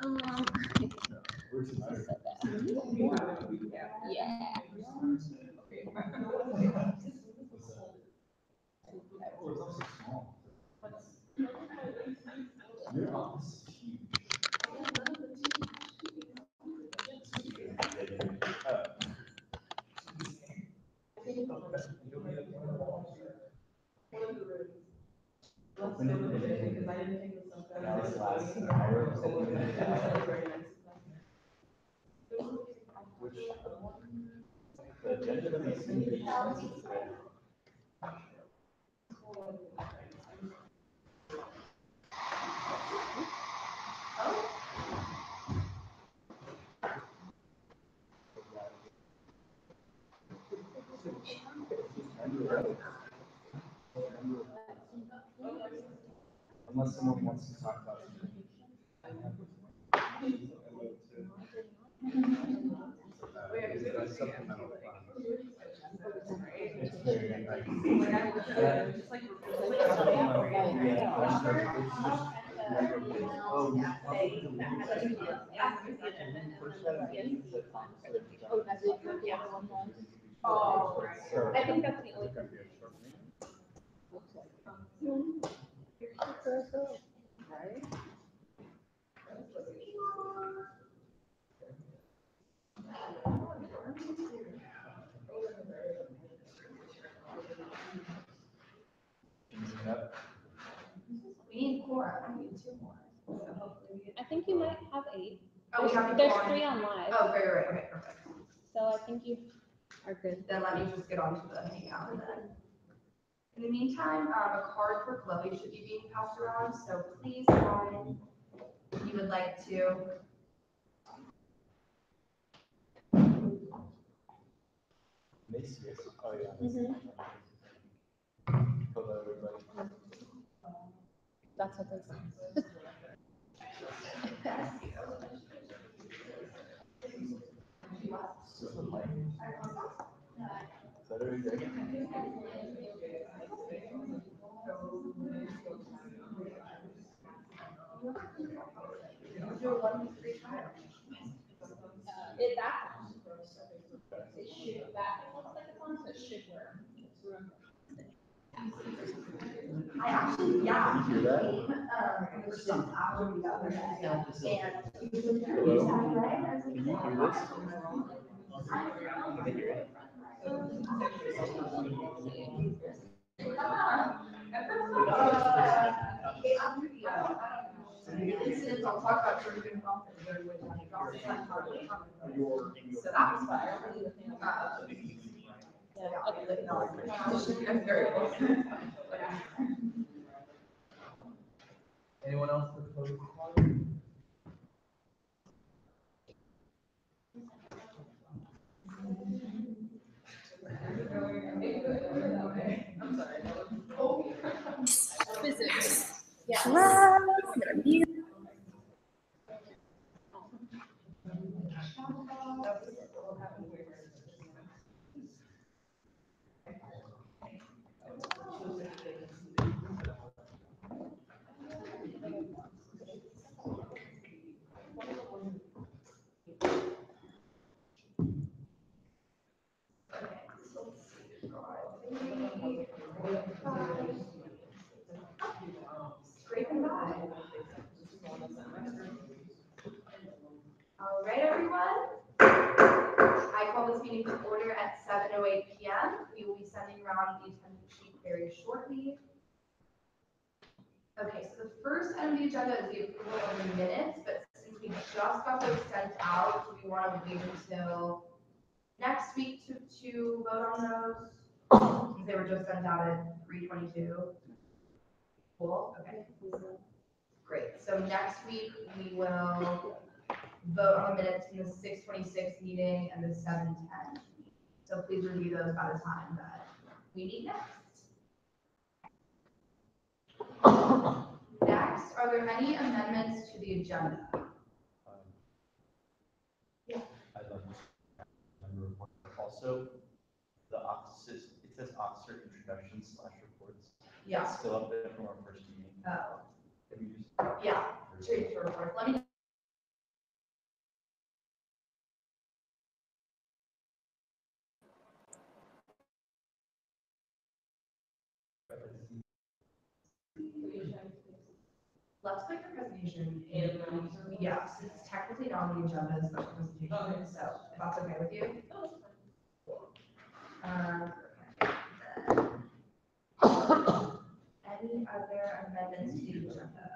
It's so bad. Yeah. Unless someone wants to talk about something. Supplemental fund. It's very nice. Supplemental, yeah, it's just number of days. Oh, you probably first had a meeting with so I think that's the only. it's gonna be a short meeting. Right? Yep. We need four, we need two more. So hopefully we I think you might have 8. Oh, we have There's people on- 3 on live. Oh, right, okay, perfect. So I think you are good. Then let me just get on to the hangout and then. In the meantime, a card for Chloe should be being passed around, so please sign if you would like to. Macy's. Oh, yeah. Hello, everybody. That's what they say. Is that everything? It that it should that looks like it's on, so it should work. I actually, yeah. Can you hear that? It was just after we got there, and Hello? right? I was Can you hear this? Can they hear it? Incidents I'll talk about during the conference. So that was fun. Anyone else with closing comments? Physics. Yeah. Scraping by. All right, everyone. I call this meeting to order at 7:08 p.m. We will be sending around the attendance sheet very shortly. Okay, so the first item on the agenda is the approval of the minutes, but since we just got those sent out, do we want to wait until next week to vote on those? Since they were just sent out at 3:22. Cool, okay. Great, so next week we will vote on the minutes from the 6:26 meeting and the 7:10. So please review those by the time that we meet next. Next, are there any amendments to the agenda? Yeah. I'd love to. Also, the officers, it says officer introduction/reports. Yeah. It's still up there from our first meeting. Oh, Have you just? yeah, sure, let me Let's put your presentation in, yes, it's technically not on the agenda, it's special presentation, so if that's okay with you. Any other amendments to the agenda?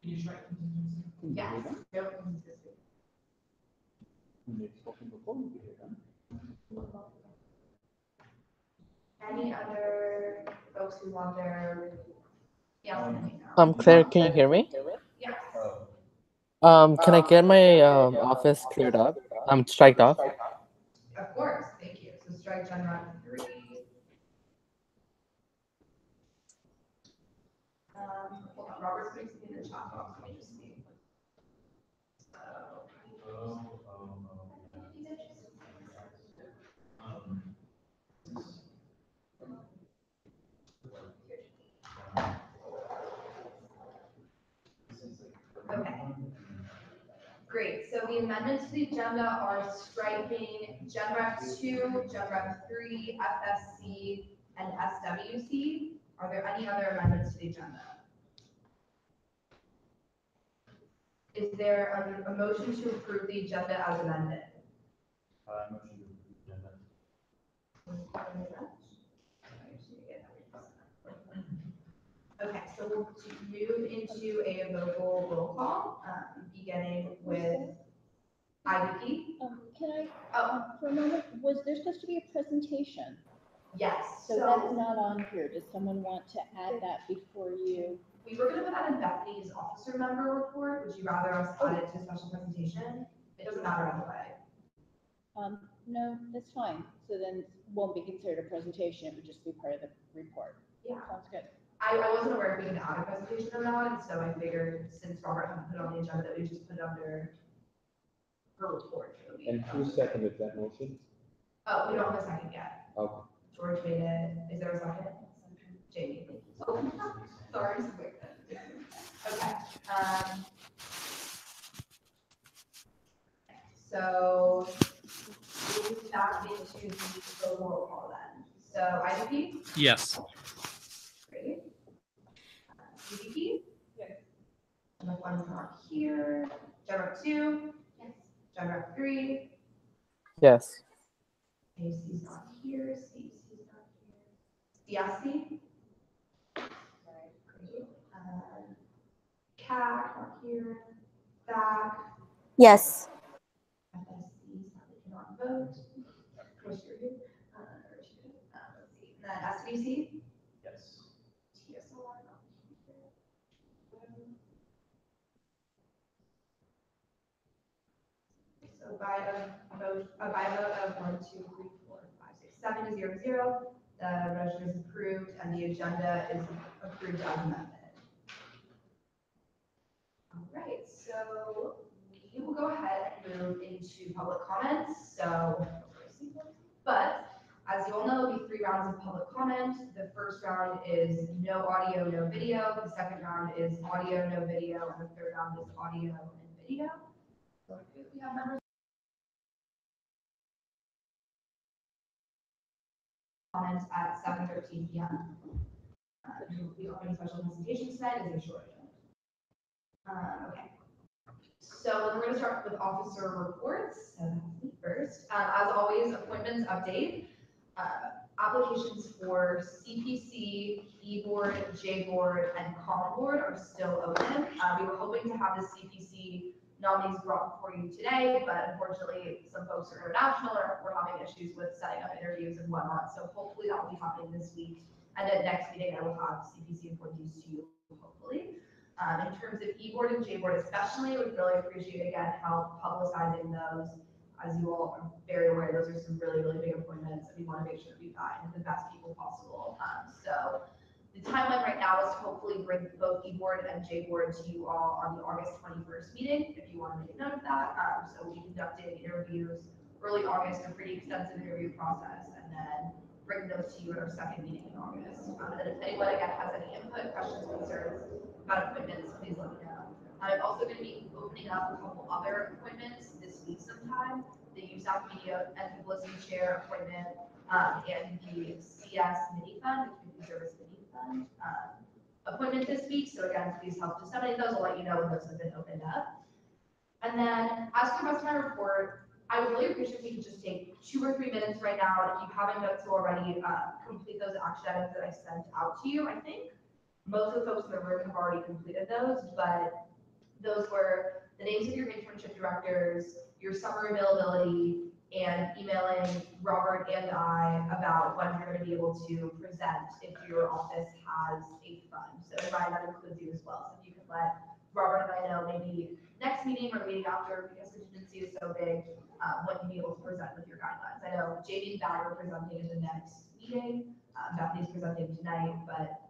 Yes. No consistency. They've spoken before, we hear them. Any other folks who want their, yes, Claire, can you hear me? yes. Can I get my office cleared up? Striked off. Of course, thank you. So strike Gen 3. Hold on, Robert's putting something in the chat box, let me just see. Okay. Great, so the amendments to the agenda are striking Gen Rec 2, Gen Rec 3, FSC, and SWC. Are there any other amendments to the agenda? Is there a motion to approve the agenda as amended? Motion to approve the agenda. Okay, so we'll move into a vocal roll call, beginning with IDP. Can I, Oh, for a moment, was there supposed to be a presentation? yes, So that's not on here. Does someone want to add that before you? we were gonna put that in Bethany's officer member report. Would you rather us add it to special presentation? It doesn't matter either way. No, that's fine. So then it won't be considered a presentation. It would just be part of the report. Yeah. Sounds good. I wasn't aware if we could add a presentation or not, and so I figured since Robert hadn't put it on the agenda, that we just put it under her report. And who seconded that motion? Oh, we don't have a second yet. Okay. George made it. Is there a second? Jamie. Oh, sorry. Okay. So move back into the roll call then. So IDP, Yes. great. CDP? Yes. And the one's not here. Gen Rec 2? Yes. Gen Rec 3? Yes. AC's not here. CEC's not here. CSC? Right, great. CAC not here. BAC? Yes. FSC sadly cannot vote. Commissioner, let's see. And then SBC? Yes. TSR not here. So by a vote of 1, 2, 3, 4, 5, 6, 7 to 0, the resolution is approved and the agenda is approved as amended. All right, so we will go ahead and move into public comments. But as you all know, there'll be 3 rounds of public comment. The first round is no audio, no video. The second round is audio, no video, and the third round is audio and video. So we have members comments at 7:13 p.m. The opening special presentation tonight is a short agenda. Okay. So we're going to start with officer reports. So that's me first. As always, appointments update. Applications for CPC, E-Board, J-Board, and COM Board are still open. We were hoping to have the CPC nominees brought before you today, but unfortunately, some folks are international or we're having issues with setting up interviews and whatnot. So hopefully that will be happening this week. And at next meeting, I will have CPC appointees to you, hopefully. In terms of E-Board and J-Board especially, we'd really appreciate, again, help publicizing those. As you all are very aware, those are some really, really big appointments, and we want to make sure we find the best people possible. So the timeline right now is to hopefully bring both E-Board and J-Board to you all on the August 21st meeting, if you want to make a note of that. So we'll be conducting interviews early August, a pretty extensive interview process, and then bring those to you at our second meeting in August. And if anyone, again, has any input, questions, concerns about appointments, please let me know. I'm also going to be opening up a couple other appointments this week sometime. The USAC Media and Publicity Chair appointment, and the CS Mini Fund, the Community Service Mini Fund. appointment this week. So again, please help disseminate those. I'll let you know when those have been opened up. And then as for the rest of my report, I would really appreciate if we could just take 2 or 3 minutes right now. If you haven't done so already, complete those action items that I sent out to you. I think most of the folks in the room have already completed those, but those were the names of your internship directors, your summer availability, and emailing Robert and I about when you're going to be able to present if your office has a fund. So Ryan, that includes you as well. So if you could let Robert and I know maybe next meeting or meeting after, because contingency is so big, when you'll be able to present with your guidelines. I know JD and Bag are presenting in the next meeting. Bethany's presenting tonight, but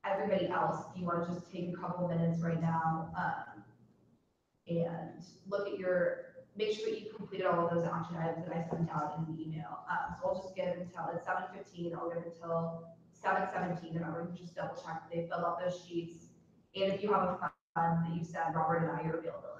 everybody else, do you want to just take a couple minutes right now and look at make sure that you completed all of those action items that I sent out in the email. So I'll just give until it's 7:15. I'll give until 7:17, and everyone can just double check that they filled out those sheets. And if you have a fund that you said, Robert and I, your availability.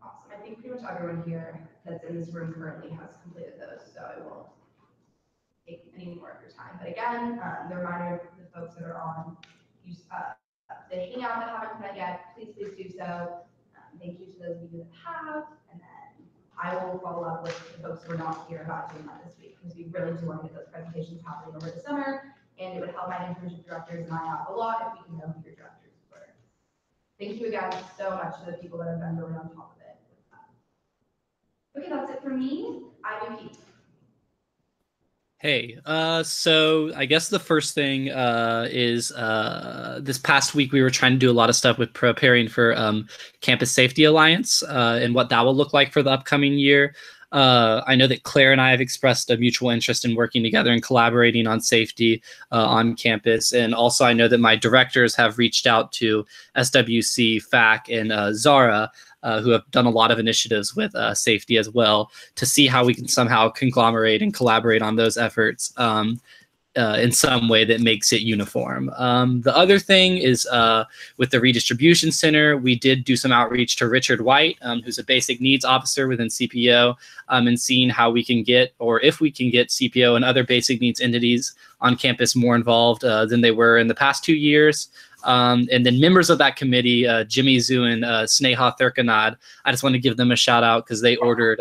Awesome. I think pretty much everyone here that's in this room currently has completed those, so I won't take any more of your time. But again, the reminder to the folks that are on the hangout that haven't done yet, please do so. Thank you to those of you that have, and then I will follow up with the folks who are not here about doing that this week, because we really do want to get those presentations happening over the summer, and it would help my internship directors and I out a lot if we can know who your directors were. Thank you again so much to the people that have been really on top of it. Okay, that's it for me. I will keep. Hey, so I guess the first thing is this past week we were trying to do a lot of stuff with preparing for Campus Safety Alliance and what that will look like for the upcoming year. I know that Claire and I have expressed a mutual interest in working together and collaborating on safety on campus. And also I know that my directors have reached out to SWC, FAC, and Zara, who have done a lot of initiatives with safety as well, to see how we can somehow conglomerate and collaborate on those efforts in some way that makes it uniform. The other thing is with the redistribution center, we did do some outreach to Richard White, who's a basic needs officer within CPO, and seeing how we can get, or if we can get CPO and other basic needs entities on campus more involved than they were in the past 2 years. And then members of that committee, Jimmy Zhu and Sneha Thurkanad, I just want to give them a shout out because they ordered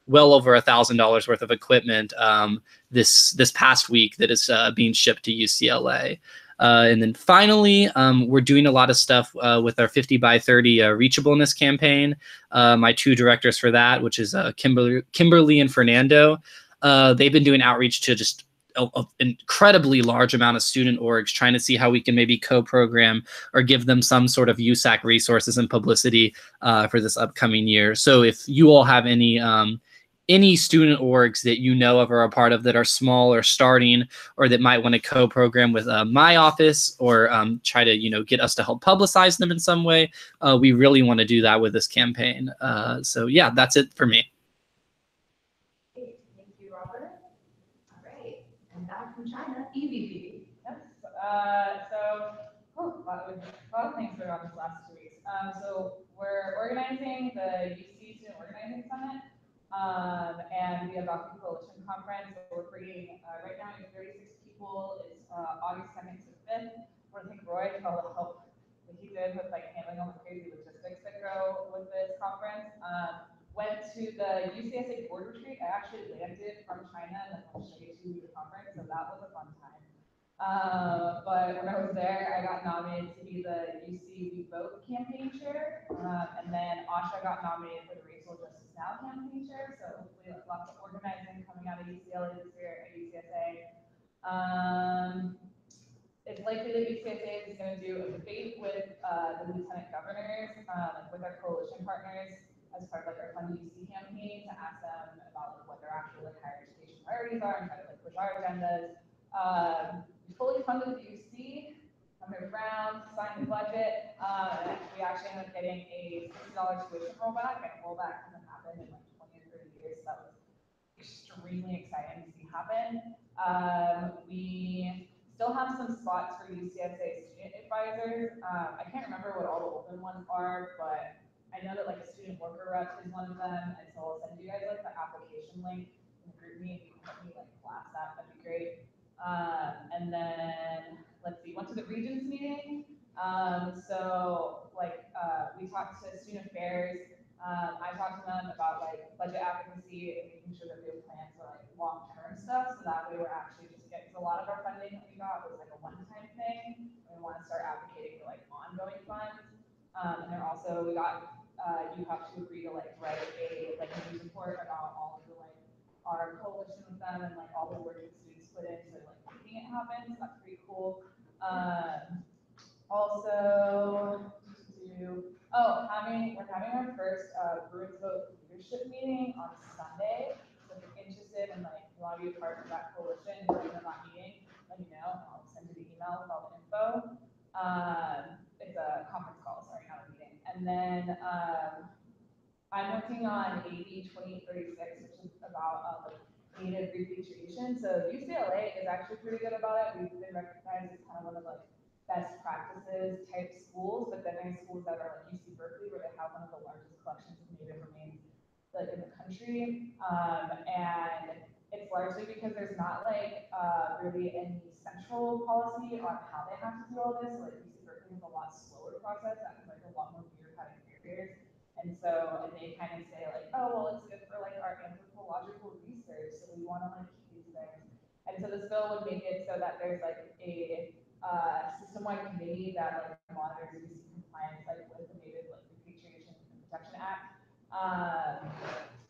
well over $1,000 worth of equipment this past week that is being shipped to UCLA. And then finally, we're doing a lot of stuff with our 50 by 30 reachableness campaign. My 2 directors for that, which is Kimberly and Fernando, they've been doing outreach to just an incredibly large amount of student orgs, trying to see how we can maybe co-program or give them some sort of USAC resources and publicity for this upcoming year. So if you all have any student orgs that you know of or are a part of that are small or starting, or that might want to co-program with my office, or try to get us to help publicize them in some way, we really want to do that with this campaign. So yeah, that's it for me. Thank you, Robert. All right. A lot of things going on this last 2 weeks. So we're organizing the UC Student Organizing Summit. And we have a coalition conference. So we're bringing, right now we have 36 people. It's August 2nd to 5th. I want to thank Roy for all the help that he did with like handling all the crazy logistics that go with this conference. Went to the UCSA board retreat. I actually landed from China and then went straight to the conference, so that was a fun time. But when I was there, I got nominated to be the UC We Vote campaign chair, and then Asha got nominated for the Racial Justice Now campaign chair. So hopefully, lots of organizing coming out of UCLA this year at UCSA. It's likely that UCSA is going to do a debate with the lieutenant governors, with our coalition partners, as part of like our Fund UC campaign to ask them about like, what their actual like higher education priorities are and try to like push our agendas. We fully funded the UC. Senator Brown signed the budget. We actually ended up getting a $60 tuition rollback, and a rollback hasn't happened in like 20 or 30 years. So that was extremely exciting to see happen. We still have some spots for UCSA student advisors. I can't remember what all the open ones are, but I know that like a student worker rep is one of them, and so I'll send you guys like the application link in the group me. If you can help me like blast that, that'd be great. And then let's see, went to the Regents meeting. So like we talked to student affairs. I talked to them about like budget advocacy and making sure that we have plans for like long-term stuff. So that way we're actually just getting a lot of our funding that we got was like a one-time thing. We want to start advocating for like ongoing funds. And then also we got you have to agree to like write a like news report about all of the like our coalition with them and like all the work that students put into like making it happen. So that's pretty cool. Also, we're having our first Bruins Vote leadership meeting on Sunday. So if you're interested and like you want to be a part of that coalition, join that meeting, let me know and I'll send you the email with all the info. It's a conference call, sorry, not a meeting. And then I'm working on AB 2836, which is about like native repatriation. So UCLA is actually pretty good about it. We've been recognized as kind of one of the best practices type schools, but then there's schools that are like UC Berkeley, where they have one of the largest collections of native remains like in the country. And it's largely because there's not like really any central policy on how they have to do all this. So, like UC Berkeley has a lot slower process that has like a lot more bureaucratic barriers. And so they kind of say like, oh, well, it's good for like our anthropological research, so we want to like keep these things. And so this bill would make it so that there's like a system-wide committee that like monitors UC compliance like with the Native like Repatriation and Protection Act.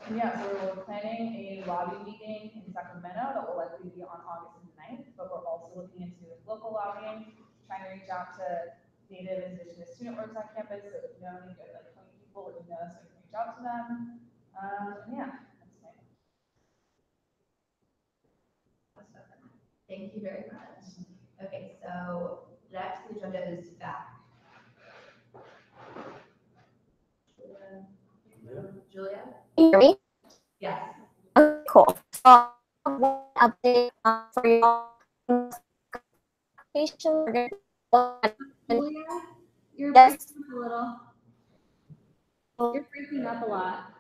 And yeah, so we're planning a lobby meeting in Sacramento that will likely be on August 9th, but we're also looking into local lobbying, trying to reach out to Native and Indigenous student orgs on campus. So if you know any good like people, let me know so we can reach out to them. And yeah, that's it. Awesome. Thank you very much. Okay, so next on the agenda is back. Julia? Can you hear me? Yes. Okay, cool. So, one update for y'all. Julia, You're Yes. breaking up a little. You're breaking up a lot.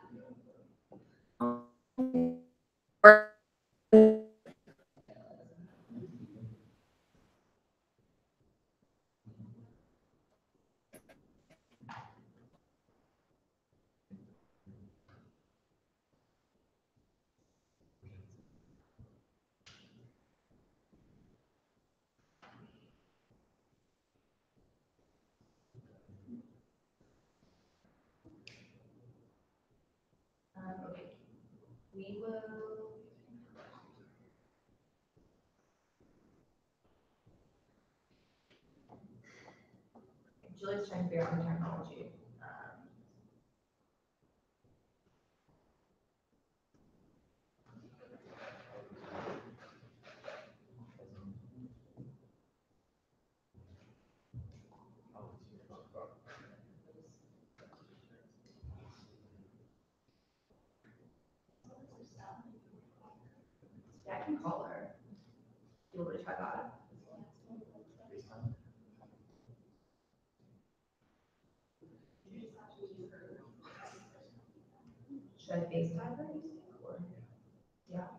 Okay. We will. Julie's trying to figure out the technology. Yeah, I can call her. You want me to try that? Should I FaceTime her, you think, or? Yeah.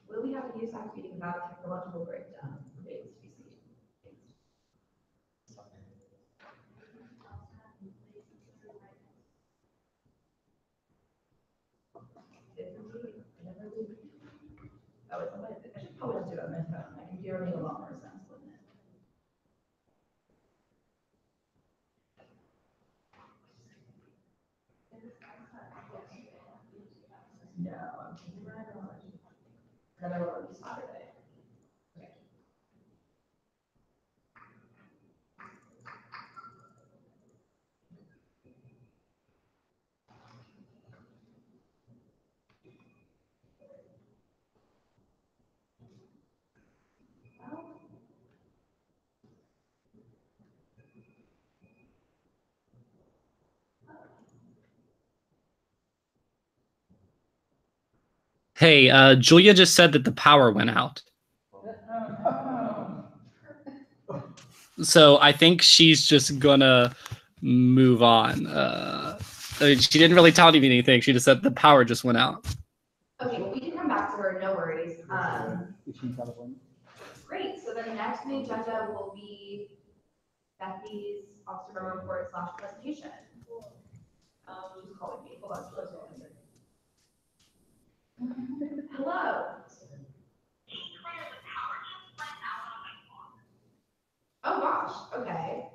Will we have a USAC meeting about technological breakdown for Davis BC? Oh, it's on my, I should probably just do it on my phone. My computer made a lot more sense, wouldn't it? No, I'm thinking right on. Then I will on Saturday. Okay. Hey, Julia just said that the power went out. So I think she's just gonna move on. She didn't really tell me anything. She just said the power just went out. Okay, well, we can come back to her, no worries. Great, so then next on the agenda will be Becky's officer member report / presentation. She's calling me, hold on, she's calling me. Hello. Oh, gosh, okay.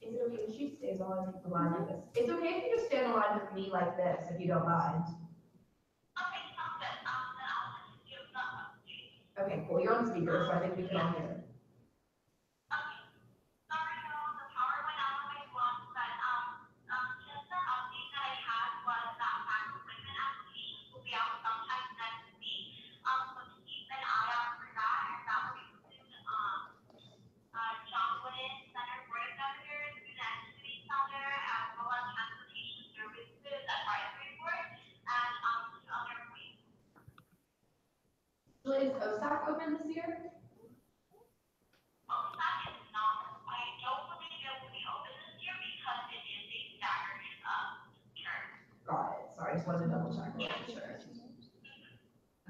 Is it okay if she stays on the line like this? It's okay if you just stay on the line with me like this, if you don't mind. Okay, cool, you're on speaker, so I think we can all hear. Is USAC open this year? Got it, sorry, I just wanted to double check, sure.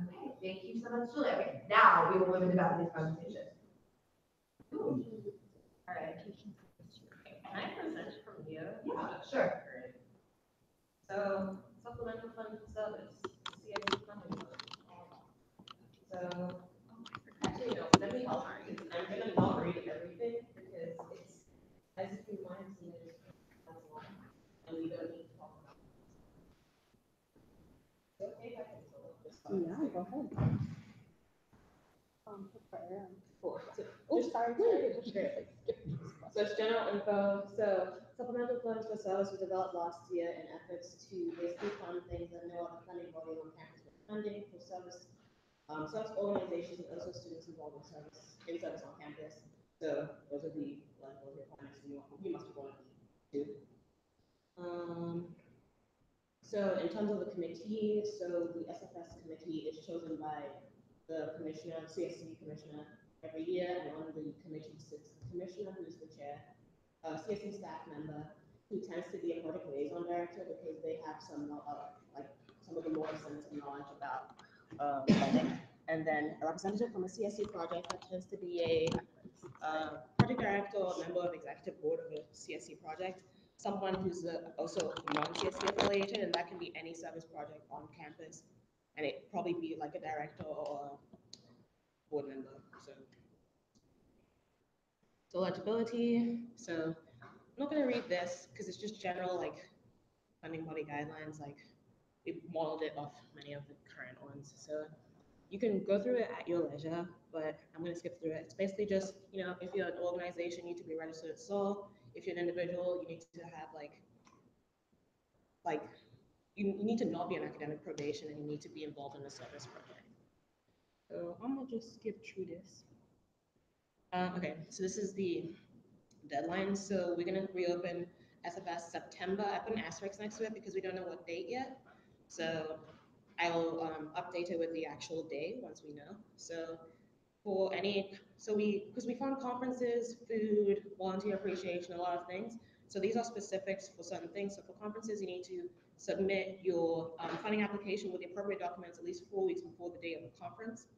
Okay, thank you so much, Julia. Okay, now we will move into Bethany's presentation. Ooh. All right. Can I present from here? Yeah, sure. So supplemental fund service, CSC funding. So actually, no, let me help you. I'm gonna not read everything because it's, as you might see, it's long, and we don't need to talk about it. So okay, if I can sort of just. Yeah, go ahead. Cool. So it's general info. So supplemental funds for service were developed last year in efforts to basically fund things that no other funding body on campus was funding for service, service organizations and also students involved in service on campus. So those are the requirements you must want to do. So in terms of the committee, so the SFS committee is chosen by the commissioner, CSC commissioner every year, and on the committee sits the commissioner, who's the chair, CSC staff member, who tends to be a project liaison director because they have some some of the more extensive knowledge about funding. And then a representative from a CSC project that tends to be a project director or a member of executive board of a CSC project. Someone who's also non-CSC affiliated, and that can be any service project on campus, and it probably be like a director or a board member. So eligibility. So I'm not going to read this because it's just general like funding body guidelines. Like we modeled it off many of the current ones. So you can go through it at your leisure, but I'm going to skip through it. It's basically just, you know, if you're an organization, you need to be registered at SOL. If you're an individual, you need to have you need to not be on academic probation, and you need to be involved in a service project. So I'm gonna just skip through this. Okay, so this is the deadline. So we're gonna reopen SFS September. I put an asterisk next to it because we don't know what date yet. So I will update it with the actual date once we know. So for any, because we fund conferences, food, volunteer appreciation, a lot of things. So these are specifics for certain things. So for conferences, you need to submit your funding application with the appropriate documents at least 4 weeks before the day of the conference.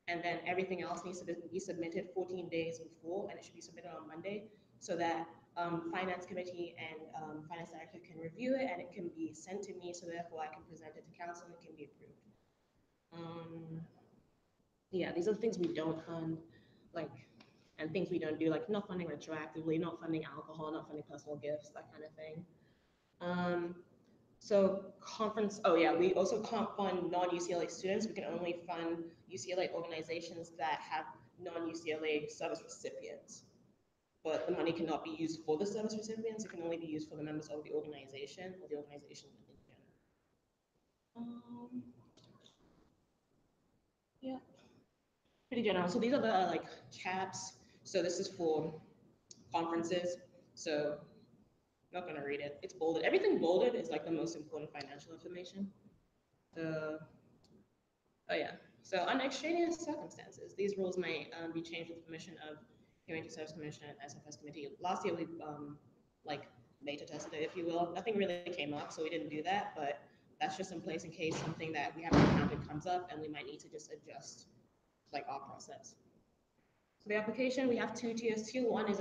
And then everything else needs to be submitted 14 days before, and it should be submitted on Monday so that finance committee and finance director can review it, and it can be sent to me, so therefore I can present it to council and it can be approved. Yeah, these are the things we don't fund, like, and things we don't do, like not funding retroactively, not funding alcohol, not funding personal gifts, that kind of thing. So conference, oh yeah, we also can't fund non-UCLA students. We can only fund UCLA organizations that have non-UCLA service recipients. But the money cannot be used for the service recipients. It can only be used for the members of the organization or the organization in general. Yeah, pretty general. So these are the like caps. So this is for conferences. So I'm not gonna read it. It's bolded. Everything bolded is like the most important financial information. Oh yeah. So under extraneous circumstances, these rules may be changed with permission of Community Service Commission and SFS committee. Last year we like beta tested it, if you will. Nothing really came up, so we didn't do that, but that's just in place in case something that we haven't encountered comes up, and we might need to just adjust like our process. So the application, we have 2 tiers. Tier 1 is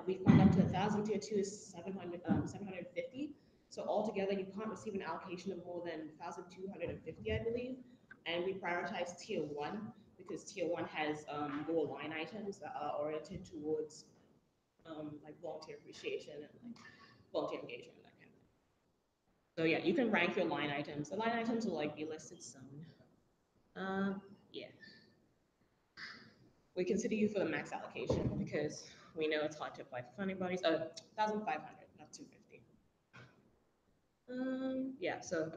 we fund up to 1,000. Tier 2 is 750. So altogether, you can't receive an allocation of more than 1,250, I believe. And we prioritize tier 1 because tier 1 has more line items that are oriented towards like volunteer appreciation and like volunteer engagement, that kind of thing. So yeah, you can rank your line items. The line items will like be listed soon. Yeah. We consider you for the max allocation because we know it's hard to apply for funding bodies. 1,500, not 250. Yeah, so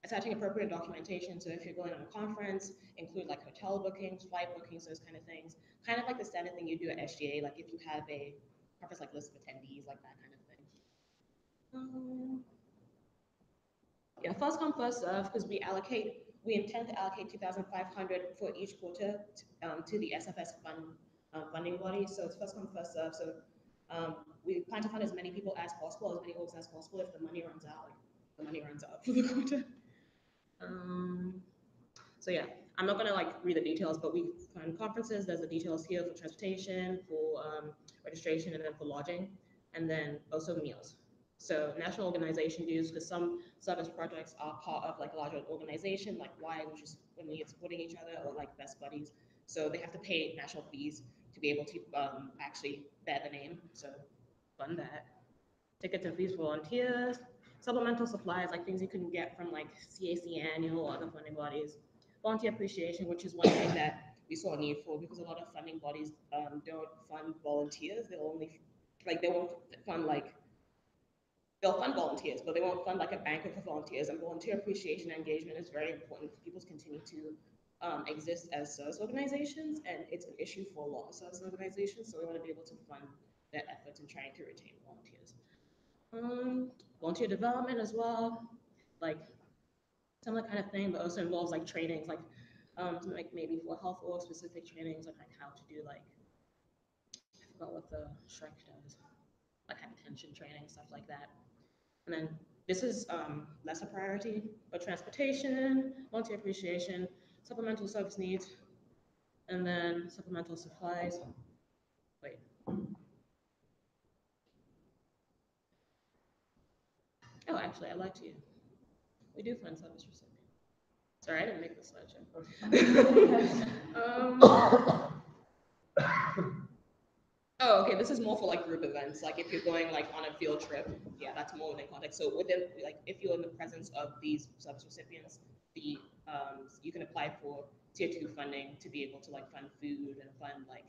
attaching appropriate documentation. So if you're going on a conference, include like hotel bookings, flight bookings, those kind of things. Kind of like the standard thing you do at SGA, like if you have a conference like list of attendees, like that kind of thing. Yeah, first come, first serve, because we intend to allocate 2,500 for each quarter to the SFS funding body. So it's first come, first serve. So we plan to fund as many people as possible, as many orgs as possible. If the money runs out, like the money runs out for the quarter. So yeah, I'm not gonna like read the details, but we fund conferences. There's the details here for transportation, for registration, and then for lodging, and then also meals. So national organization dues, because some service projects are part of like a larger organization, like Y, which is when we get supporting each other, or like Best Buddies. So they have to pay national fees to be able to actually bear the name. So fund that. Tickets and fees for volunteers. Supplemental supplies, like things you can get from like CAC annual or other funding bodies. Volunteer appreciation, which is one thing that we saw a need for because a lot of funding bodies don't fund volunteers. They'll only they won't fund they'll fund volunteers, but they won't fund like a banquet for volunteers. And volunteer appreciation and engagement is very important for people to continue to exist as service organizations, and it's an issue for a lot of service organizations. So we want to be able to fund their efforts in trying to retain volunteers. Volunteer development as well, like similar kind of thing, but also involves like trainings, like maybe for health or specific trainings, like how to do like I forgot what the Shrek does, like hypertension training, stuff like that. And then this is less a priority, but transportation, volunteer appreciation, supplemental service needs, and then supplemental supplies. Wait. Oh, actually, I lied to you. We do fund service recipients. Sorry, I didn't make this slideshow. Oh, okay, this is more for like group events. Like if you're going like on a field trip, yeah, that's more within context. So within like if you're in the presence of these service recipients, the you can apply for tier 2 funding to be able to like fund food and fund like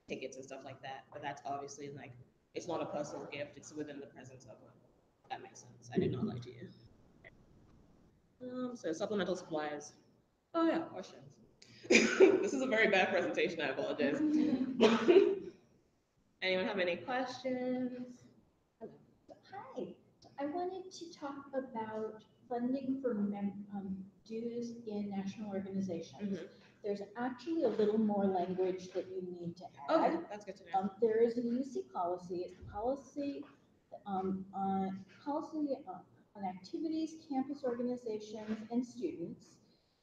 tickets and stuff like that. But that's obviously like it's not a personal gift, it's within the presence of it. That makes sense. I did not lie to you. So supplemental supplies. Oh yeah, questions. This is a very bad presentation, I apologize. Anyone have any questions? Hi, I wanted to talk about funding for dues in national organizations. there's actually a little more language that you need to Okay, add. that's good to know. There is a UC policy, it's policy on activities, campus organizations, and students.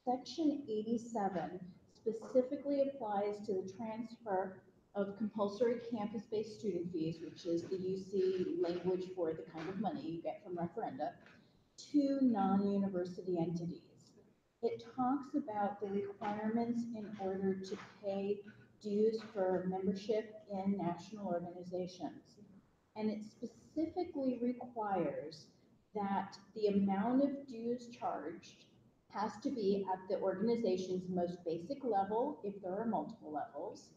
Section 87 specifically applies to the transfer of compulsory campus-based student fees, which is the UC language for the kind of money you get from referenda, to non-university entities. It talks about the requirements in order to pay dues for membership in national organizations. And it specifically requires that the amount of dues charged has to be at the organization's most basic level, if there are multiple levels,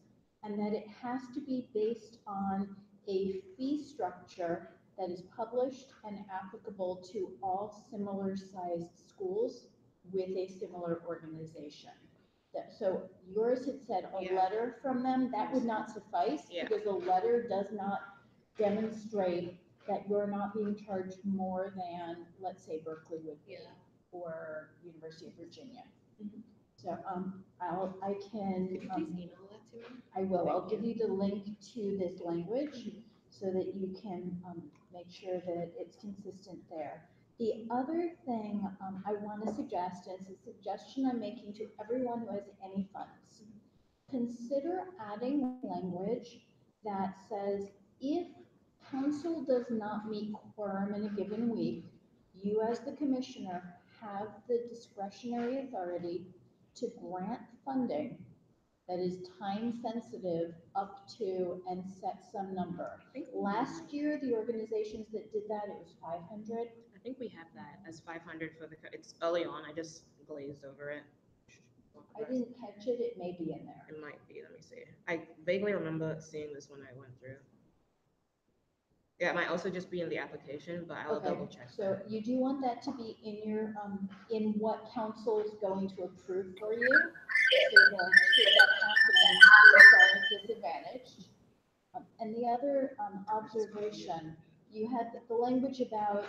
and that it has to be based on a fee structure that is published and applicable to all similar sized schools with a similar organization. So yours had said a Yeah. letter from them, that would not suffice, Yeah. because a letter does not demonstrate that you're not being charged more than, let's say, Berkeley would be, Yeah. or University of Virginia. Mhm. So, I can, Could you please email that to me? I will, I'll give you the link to this language so that you can, make sure that it's consistent there. The other thing, I want to suggest, and it's a suggestion I'm making to everyone who has any funds, consider adding language that says, if council does not meet quorum in a given week, you as the commissioner have the discretionary authority to grant funding that is time sensitive up to and set some number. Last year, the organizations that did that, it was 500. I think we have that as 500 for the, it's early on, I just glazed over it. I didn't catch it, it may be in there. It might be, let me see. I vaguely remember seeing this when I went through. Yeah, it might also just be in the application, but I'll Okay, double check. so you do want that to be in your, in what council is going to approve for you? So that happening, you are disadvantaged. And the other, observation, you had the language about,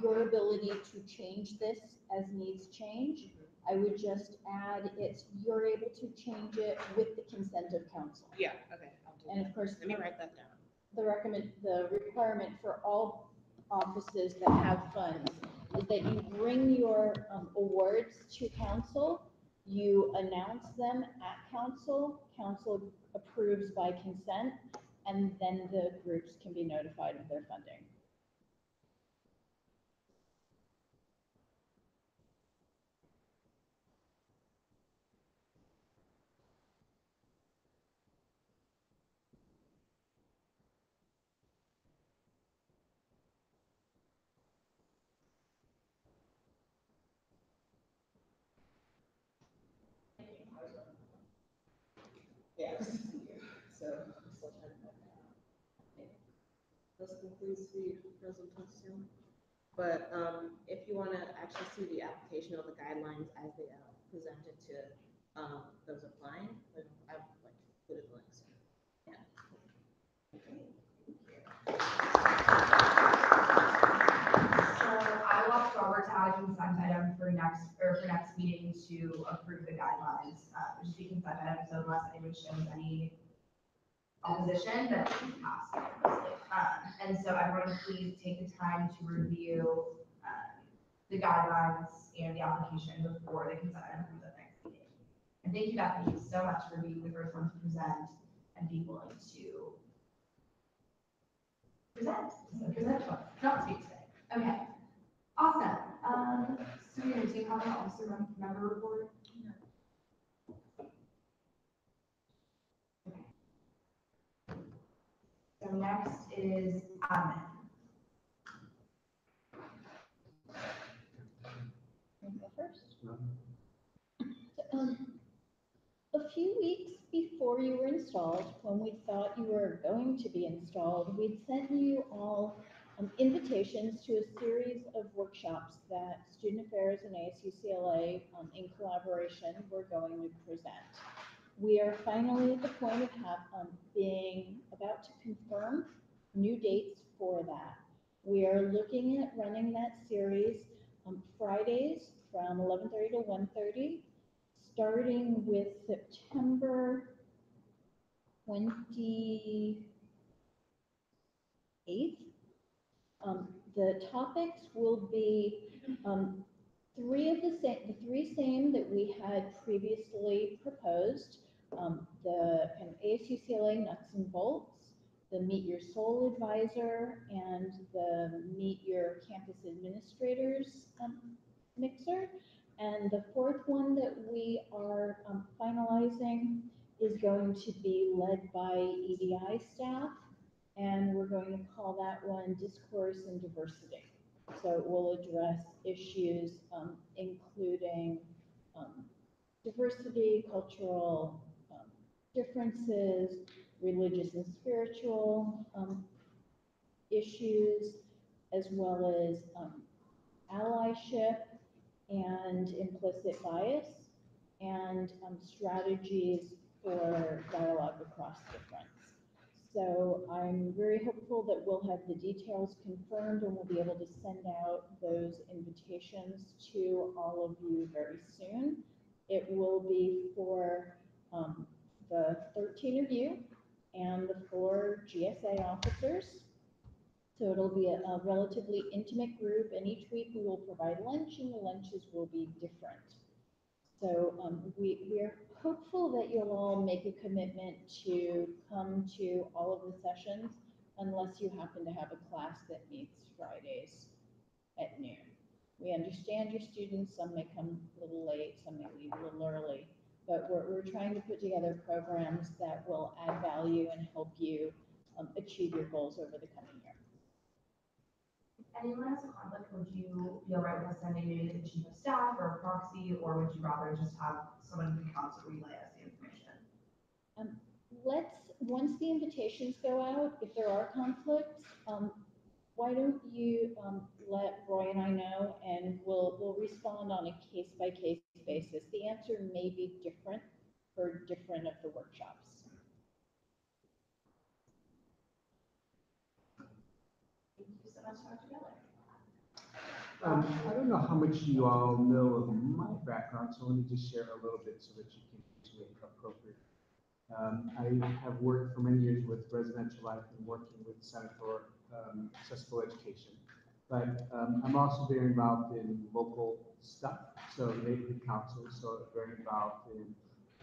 your ability to change this as needs change. I would just add, it's, you're able to change it with the consent of council. Yeah, okay, I'll do And that. of course, Let me write that down. the requirement for all offices that have funds is that you bring your awards to council, you announce them at council, council approves by consent, and then the groups can be notified of their funding. Yes. So. This concludes the presentation. But if you want to actually see the application of the guidelines as they are presented to those applying, then I've like included links. Yeah. So I will ask Robert to add a consent item for next meeting to approve the guidelines, just be consent item, so unless anyone shows any opposition, then it can pass. And so everyone please take the time to review the guidelines and the application before the consent item comes up next meeting. And thank you, Bethany, so much for being the first one to present and be willing to present to us, not speak today. Okay, awesome. So we do have an officer member report? Okay. So next is admin. You go first. A few weeks before you were installed, when we thought you were going to be installed, we'd sent you all invitations to a series of workshops that Student Affairs and ASUCLA, in collaboration, were going to present. We are finally at the point of being about to confirm new dates for that. We are looking at running that series on Fridays from 11:30 to 1:30, starting with September 28th. The topics will be the three same that we had previously proposed. The kind of ASUCLA nuts and bolts, the Meet Your Soul Advisor, and the Meet Your Campus Administrators mixer. And the fourth one that we are finalizing is going to be led by EDI staff, and we're going to call that one Discourse and Diversity. So it will address issues including diversity, cultural differences, religious and spiritual issues, as well as allyship and implicit bias, and strategies for dialogue across difference. So I'm very hopeful that we'll have the details confirmed and we'll be able to send out those invitations to all of you very soon. It will be for the 13 of you and the 4 GSA officers. So it'll be a relatively intimate group, and each week we will provide lunch, and the lunches will be different. So we're hopeful that you'll all make a commitment to come to all of the sessions, unless you happen to have a class that meets Fridays at noon. We understand your students, some may come a little late, some may leave a little early, but we're trying to put together programs that will add value and help you achieve your goals over the coming year. If anyone has a conflict, would you be all right with us sending maybe the chief of staff or a proxy, or would you rather just have someone who counts to relay us the information? Once the invitations go out, if there are conflicts, why don't you let Roy and I know, and we'll respond on a case-by-case basis. The answer may be different for different of the workshops. Thank you so much, Dr. Miller. I don't know how much you all know of my background, so let me just share a little bit so that you can make it appropriate. I have worked for many years with residential life and working with Center for Accessible Education. But I'm also very involved in local stuff, so neighborhood council, so very involved in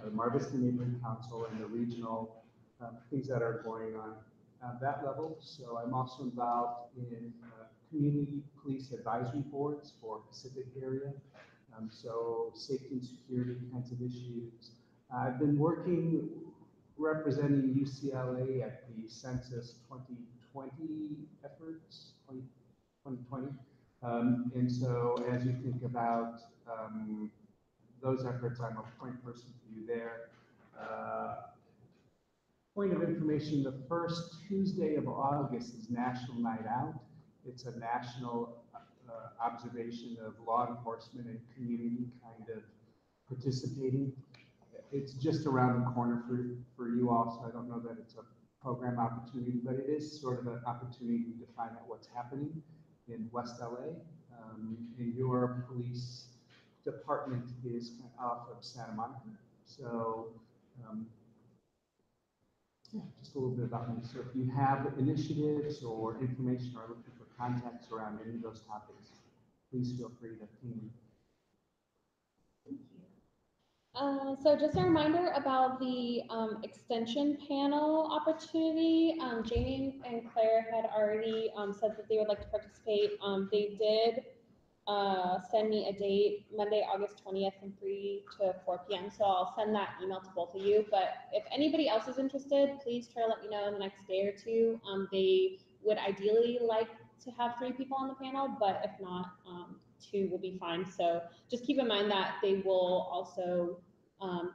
the Mar Vista Neighborhood Council and the regional things that are going on at that level. So I'm also involved in community police advisory boards for Pacific area. So safety and security kinds of issues. I've been working representing UCLA at the Census 2020 efforts, 2020. And so as you think about those efforts, I'm a point person for you there. Point of information, the first Tuesday of August is National Night Out. It's a national observation of law enforcement and community kind of participating. It's just around the corner for you all, so I don't know that it's a program opportunity, but it is sort of an opportunity to find out what's happening in West LA. And your police department is off of Santa Monica. So yeah, just a little bit about me. So if you have initiatives or information or looking for contacts around any of those topics, please feel free to ping me. So just a reminder about the extension panel opportunity. Jamie and Claire had already said that they would like to participate. They did send me a date, Monday, August 20th from 3 to 4 p.m. So I'll send that email to both of you. But if anybody else is interested, please try to let me know in the next day or two. They would ideally like to have 3 people on the panel, but if not, 2 will be fine. So just keep in mind that they will also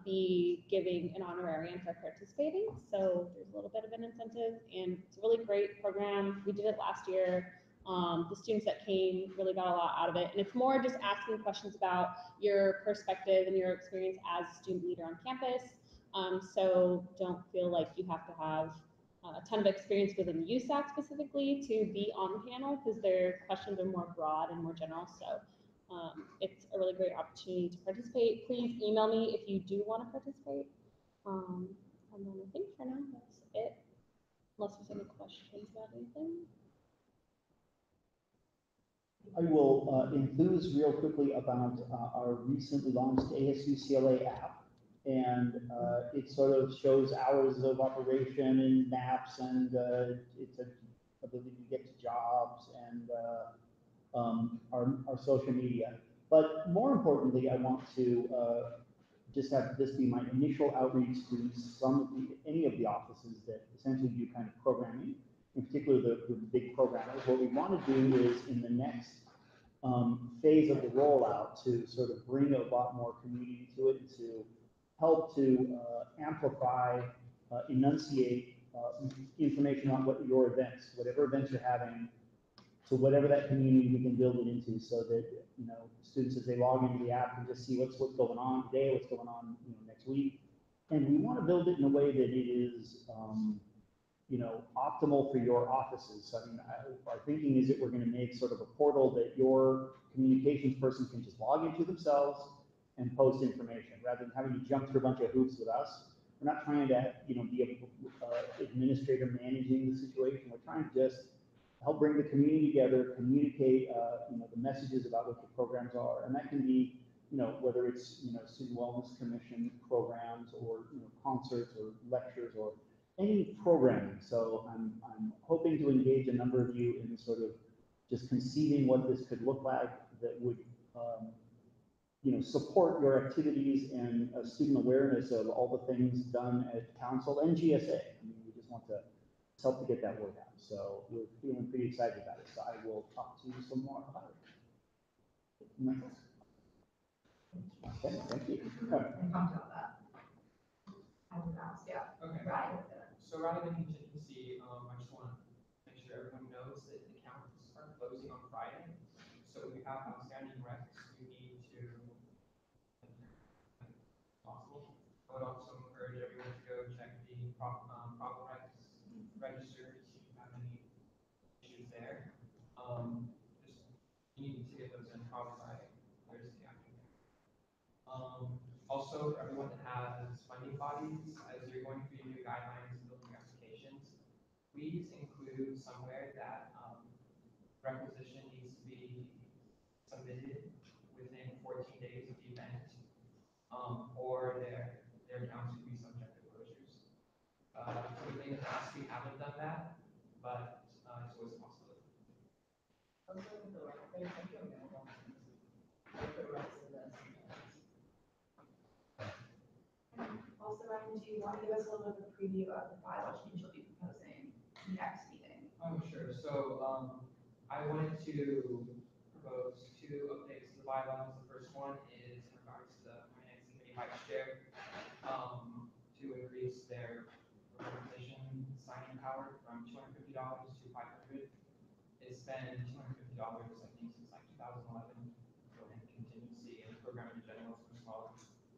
be giving an honorarium for participating. So there's a little bit of an incentive, and it's a really great program. We did it last year. The students that came really got a lot out of it. And it's more just asking questions about your perspective and your experience as a student leader on campus. So don't feel like you have to have a ton of experience within USAC specifically to be on the panel, because their questions are more broad and more general. So It's a really great opportunity to participate. Please email me if you do want to participate. And then I think for now that's it. Unless there's any questions about anything. I will enthuse real quickly about our recently launched ASU CLA app. And it sort of shows hours of operation and maps, and it's an ability to get to jobs and our social media. But more importantly, I want to just have this be my initial outreach to any of the offices that essentially do kind of programming, in particular the big programmers. What we want to do is in the next phase of the rollout to sort of bring a lot more community to it and to help to amplify, enunciate information on what your events, whatever events you're having, to whatever that community we can build it into, so that students as they log into the app can just see what's going on today, what's going on next week, and we want to build it in a way that it is optimal for your offices. So I mean, our thinking is that we're going to make sort of a portal that your communications person can just log into themselves and post information, rather than having to jump through a bunch of hoops with us. We're not trying to be a administrator managing the situation. We're trying to just help bring the community together, communicate the messages about what the programs are, and that can be whether it's student wellness commission programs or concerts or lectures or any programming. So I'm hoping to engage a number of you in sort of just conceiving what this could look like that would support your activities and student awareness of all the things done at council and GSA. I mean, we just want to help to get that word out. So we're feeling pretty excited about it. So I will talk to you some more about it. Okay, thank you. And talked about that. I would ask, yeah. Okay. Right. So rather than contingency, I just want to make sure everyone knows that the accounts are closing on Friday. So if you have outstanding recs, you need to, possible. I would also encourage everyone to go check the problem recs register to see if you have any issues there. Just you need to get those in probably by Thursday afternoon. Also, for everyone that has funding bodies, as you're going through your new guidelines and building applications, please include somewhere that requisition needs to be submitted within 14 days of the event, or their accounts could be subject to closures. Typically in the past, we haven't done that, but it's always a possibility. Also, Ryan, do you want to give us a little bit of a preview of the bylaw change you'll be proposing next meeting? Oh, sure. So I wanted to propose 2 updates to the bylaws. The first one is in regards to the finance committee vice chair to increase their representation signing power from $250 to $500. It's been $250, I think, since like 2011, and contingency and program in general is smaller.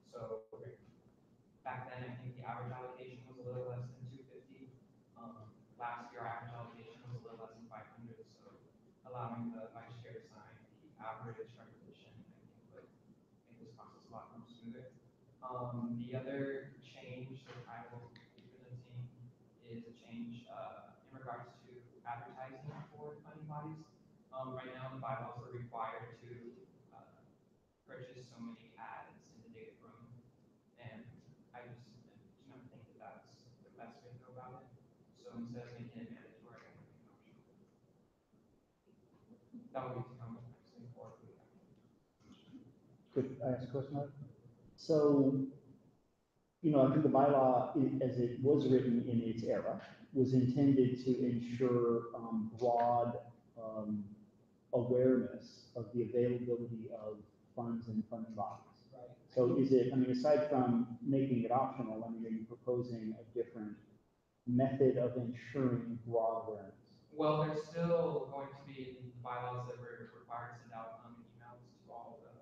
So back then, I think the average allocation was a little less than 250. Last year, our average allocation was a little less than 500. So allowing the vice chair to sign the average requisition, I think, would make this process a lot more smoother. The other change that I will be presenting is a change in regards to advertising for funding bodies. Right now, the bylaws are required to purchase so many ads in the data room, and I just do not think that that's the best way to go about it. So instead of making it mandatory, I think it's optional. That would be to come actually forward with that. Could I ask a question? So, I think the bylaw, as it was written in its era, was intended to ensure broad awareness of the availability of funds and fund bodies. Right. So is it, I mean, aside from making it optional, I mean, are you proposing a different method of ensuring broad awareness? Well, there's still going to be bylaws that we're required to send out emails to all the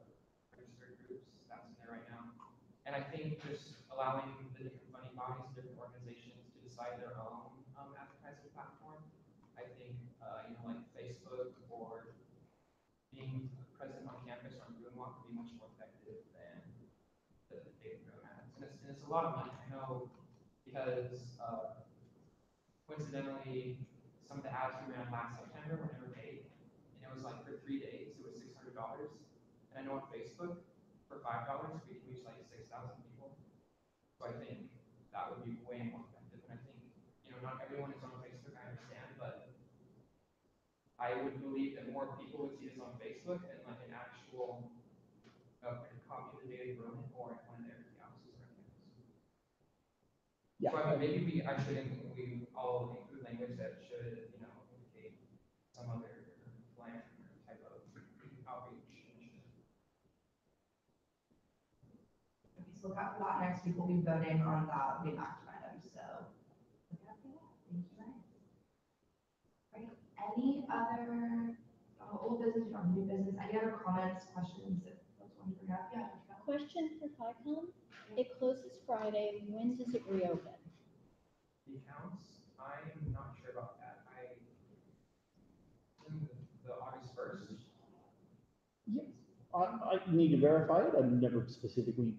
registered groups. That's in there right now. And I think just allowing the different funding bodies, different organizations to decide their own advertising platform. I think, like Facebook or being present on campus or lot of money, I know, because, coincidentally, some of the ads we ran last September were never paid, and it was like for 3 days, it was $600. And I know on Facebook, for $5, we can reach like 6,000 people. So I think that would be way more effective. And I think, you know, not everyone is on Facebook, I understand, but I would believe that more people would see this on Facebook than like an actual printed copy of the Daily Roman or at one of their kiosks or anything else. Yeah. So I mean, maybe I should we all include language that should, you know, indicate some other plan or type of outreach initiative. Okay, so look out for that next week. We'll be voting on that way back to item. So look out for that. Thank you guys. Right. Any other old business or new business? Any other comments, questions that folks want to bring up? Yeah. Question for FICOM, it closes Friday, when does it reopen? The accounts, I'm not sure about that. The August 1st. Yeah, I need to verify it. I've never specifically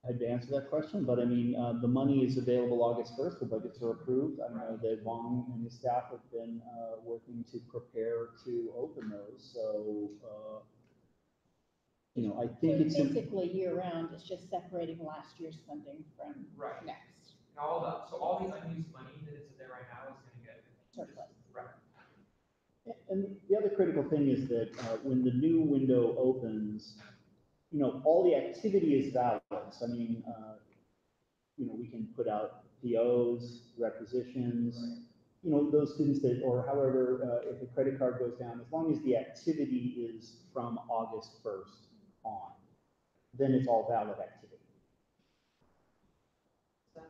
had to answer that question, but I mean, the money is available August 1st. The budgets are approved. I know that Wong and his staff have been working to prepare to open those. So, you know, I think it's Basically year-round, it's just separating last year's funding from Right. next. And all the unused money that is there right now is going to get Surplus. Right. And the other critical thing is that when the new window opens, you know, all the activity is valid. So, I mean, you know, we can put out POs, requisitions, you know, those students that, or however, if the credit card goes down, as long as the activity is from August 1st on, then it's all valid activity. So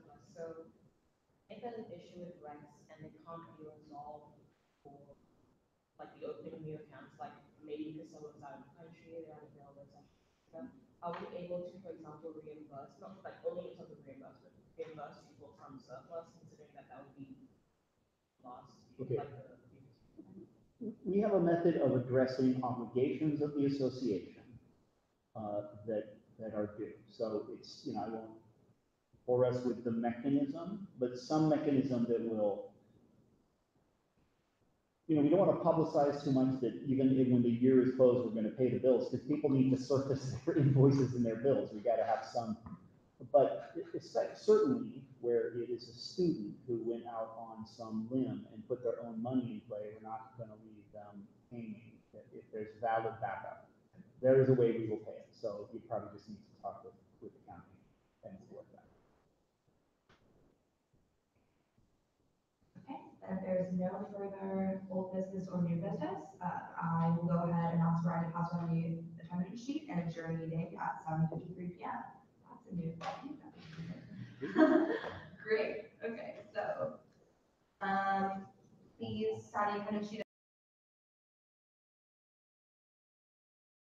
if there's an issue with rents and they can't be resolved for like the opening of new accounts, like maybe because someone's out of the country, they're unavailable, etc. Are we able to, for example, reimburse, not like only in terms of reimbursement, reimburse people from surplus, considering that that would be lost? Okay. Like We have a method of addressing obligations of the association that are due. So it's, you know, I won't bore us with the mechanism, but some mechanism that will, you know, we don't want to publicize too much that even when the year is closed, we're going to pay the bills, because people need to surface their invoices and their bills. We got to have some, but it's certainly where it is a student who went out on some limb and put their own money in play, we're not going to leave them hanging. If there's valid backup, there is a way we will pay it. So you probably just need to talk with accounting and work that. Okay, then if there's no further old business or new business, I will go ahead and ask Ryan to pass on the attendance sheet and adjourn meeting at 7:53 p.m. That's a new thing. Great, okay, so, please sign the attendance sheet